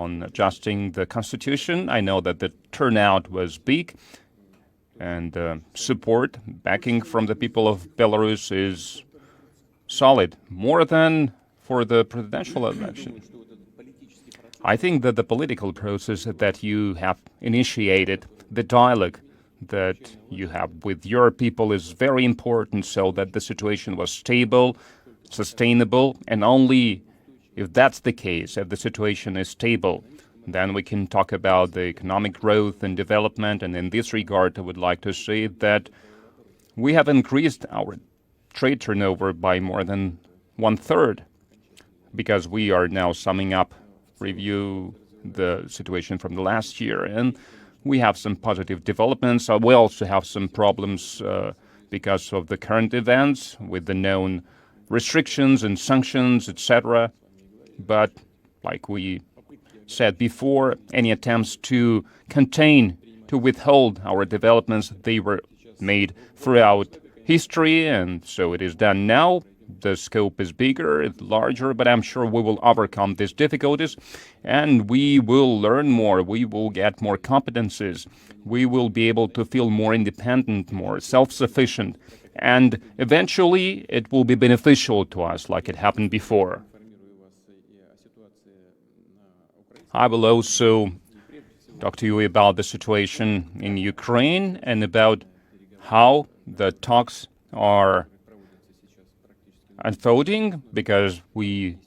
on adjusting the constitution. I know that the turnout was big, and support, backing from the people of Belarus is solid, more than for the presidential election. I think that the political process that you have initiated, the dialogue that you have with your people is very important, so that the situation was stable, sustainable, and only if that's the case, if the situation is stable, then we can talk about the economic growth and development. And in this regard, I would like to say that we have increased our trade turnover by more than 1/3, because we are now summing up, review the situation from the last year, and we have some positive developments. We also have some problems because of the current events with the known restrictions and sanctions, etc. But like we said before, any attempts to contain, to withhold our developments, they were made throughout history, and so it is done now. The scope is bigger, it's larger, but I'm sure we will overcome these difficulties, and we will learn more, we will get more competencies, we will be able to feel more independent, more self-sufficient, and eventually it will be beneficial to us like it happened before. I will also talk to you about the situation in Ukraine and about how the talks are unfolding, because we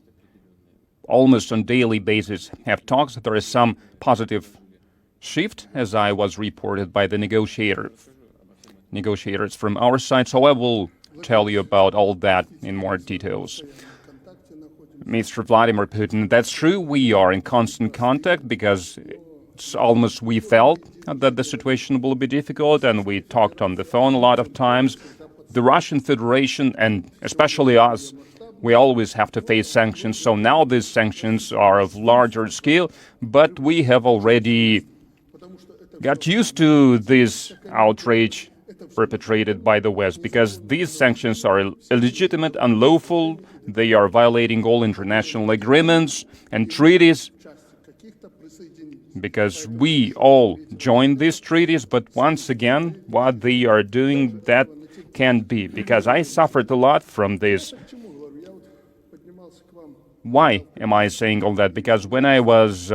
almost on daily basis have talks. There is some positive shift, as I was reported by the negotiators from our side, so I will tell you about all that in more details. Mr. Vladimir Putin, that's true, we are in constant contact, because it's almost we felt that the situation will be difficult, and we talked on the phone a lot of times. The Russian Federation, and especially us, we always have to face sanctions. So now these sanctions are of larger scale, but we have already got used to this outrage perpetrated by the West, because these sanctions are illegitimate, unlawful, they are violating all international agreements and treaties, because we all joined these treaties. But once again, what they are doing, that can't be, because I suffered a lot from this. Why am I saying all that? Because when I was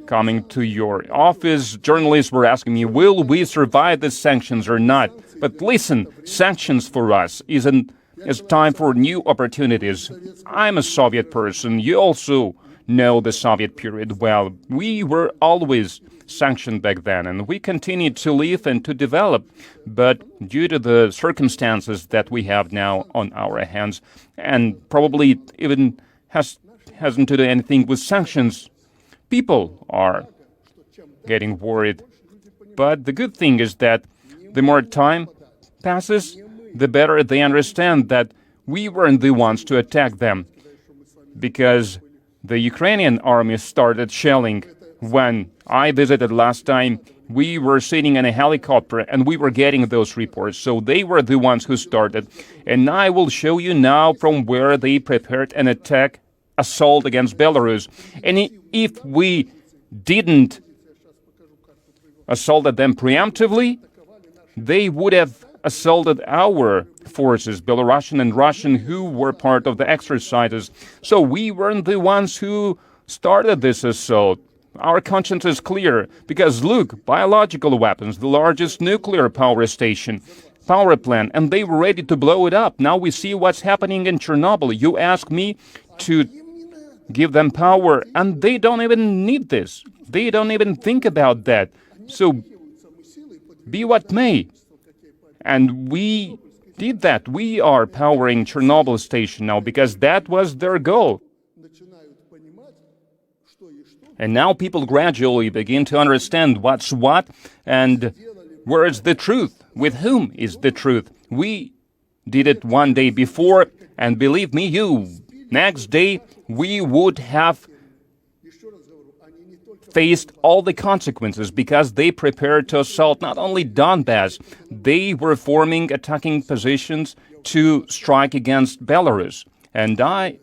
coming to your office, journalists were asking me, will we survive the sanctions or not? But listen, sanctions for us isn't it's time for new opportunities. I'm a Soviet person. You also know the Soviet period well. We were always sanctioned back then, and we continued to live and to develop. But due to the circumstances that we have now on our hands, and probably even hasn't to do anything with sanctions, people are getting worried. But the good thing is that the more time passes, the better they understand that we weren't the ones to attack them, because the Ukrainian army started shelling. When I visited last time, we were sitting in a helicopter and we were getting those reports. So they were the ones who started. And I will show you now from where they prepared an assault against Belarus. And if we didn't assault them preemptively, they would have assaulted our forces, Belarusian and Russian, who were part of the exercises. So we weren't the ones who started this assault. Our conscience is clear, because look, biological weapons, the largest nuclear power plant, and they were ready to blow it up. Now we see what's happening in Chernobyl. You ask me to give them power, and they don't even need this. They don't even think about that. So be what may. And we did that. We are powering Chernobyl station now, because that was their goal. And now people gradually begin to understand what's what and where is the truth, with whom is the truth. We did it one day before, and believe me, next day we would have faced all the consequences, because they prepared to assault not only Donbass, they were forming attacking positions to strike against Belarus. And I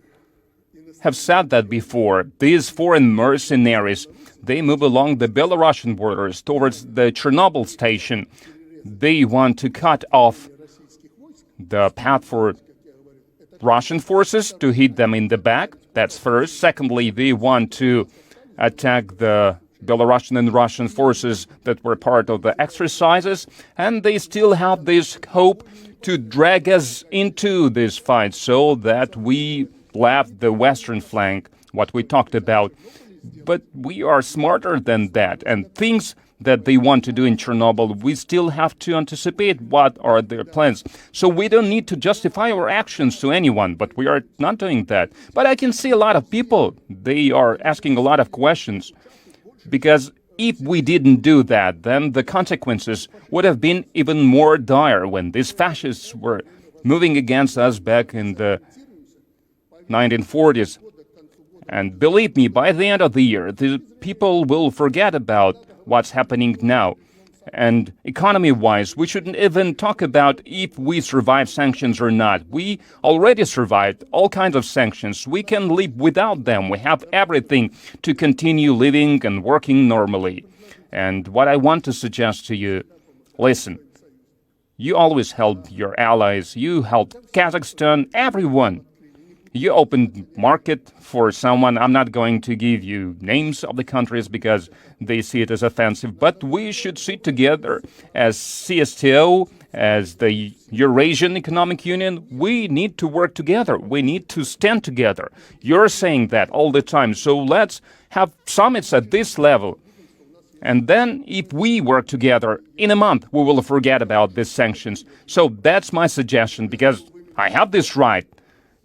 have said that before. These foreign mercenaries, they move along the Belarusian borders towards the Chernobyl station. They want to cut off the path for Russian forces to hit them in the back. That's first. Secondly, they want to attack the Belarusian and Russian forces that were part of the exercises, and they still have this hope to drag us into this fight so that we left the Western flank, what we talked about. But we are smarter than that, and things that they want to do in Chernobyl, we still have to anticipate what are their plans. So we don't need to justify our actions to anyone, but we are not doing that. But I can see a lot of people, they are asking a lot of questions, because if we didn't do that, then the consequences would have been even more dire when these fascists were moving against us back in the 1940s. And believe me, by the end of the year, the people will forget about what's happening now. And economy-wise, we shouldn't even talk about if we survive sanctions or not. We already survived all kinds of sanctions. We can live without them. We have everything to continue living and working normally. And what I want to suggest to you, listen, you always help your allies. You helped Kazakhstan, everyone. You opened market for someone. I'm not going to give you names of the countries because they see it as offensive, but we should sit together as CSTO, as the Eurasian Economic Union. We need to work together. We need to stand together. You're saying that all the time, so let's have summits at this level. And then if we work together, in a month, we will forget about these sanctions. So that's my suggestion, because I have this right.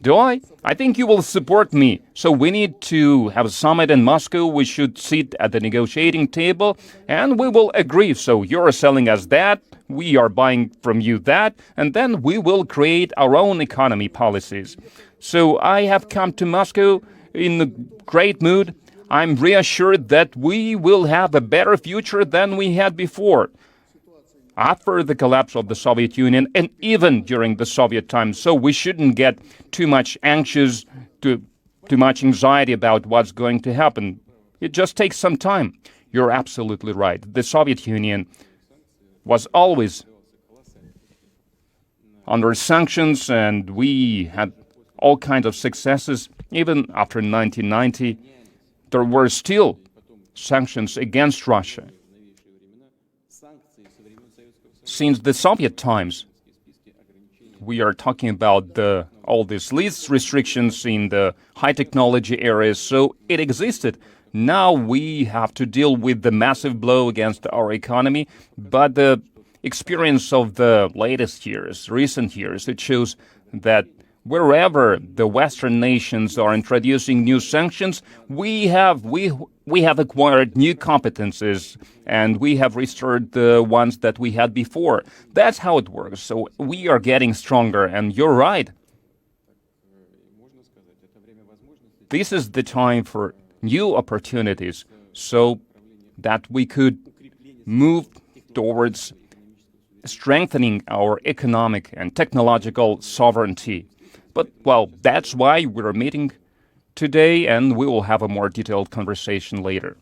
Do I? I think you will support me. So we need to have a summit in Moscow. We should sit at the negotiating table and we will agree. So you're selling us that, we are buying from you that, and then we will create our own economy policies. So I have come to Moscow in a great mood. I'm reassured that we will have a better future than we had before, after the collapse of the Soviet Union and even during the Soviet times. So we shouldn't get too much anxious, too much anxiety about what's going to happen. It just takes some time. You're absolutely right. The Soviet Union was always under sanctions, and we had all kinds of successes. Even after 1990, there were still sanctions against Russia. Since the Soviet times, we are talking about all these least restrictions in the high technology areas, so it existed. Now we have to deal with the massive blow against our economy, but the experience of the latest years, recent years, it shows that wherever the Western nations are introducing new sanctions, we have acquired new competences, and we have restored the ones that we had before. That's how it works. So we are getting stronger, and you're right. This is the time for new opportunities so that we could move towards strengthening our economic and technological sovereignty. But, well, that's why we're meeting today, and we will have a more detailed conversation later.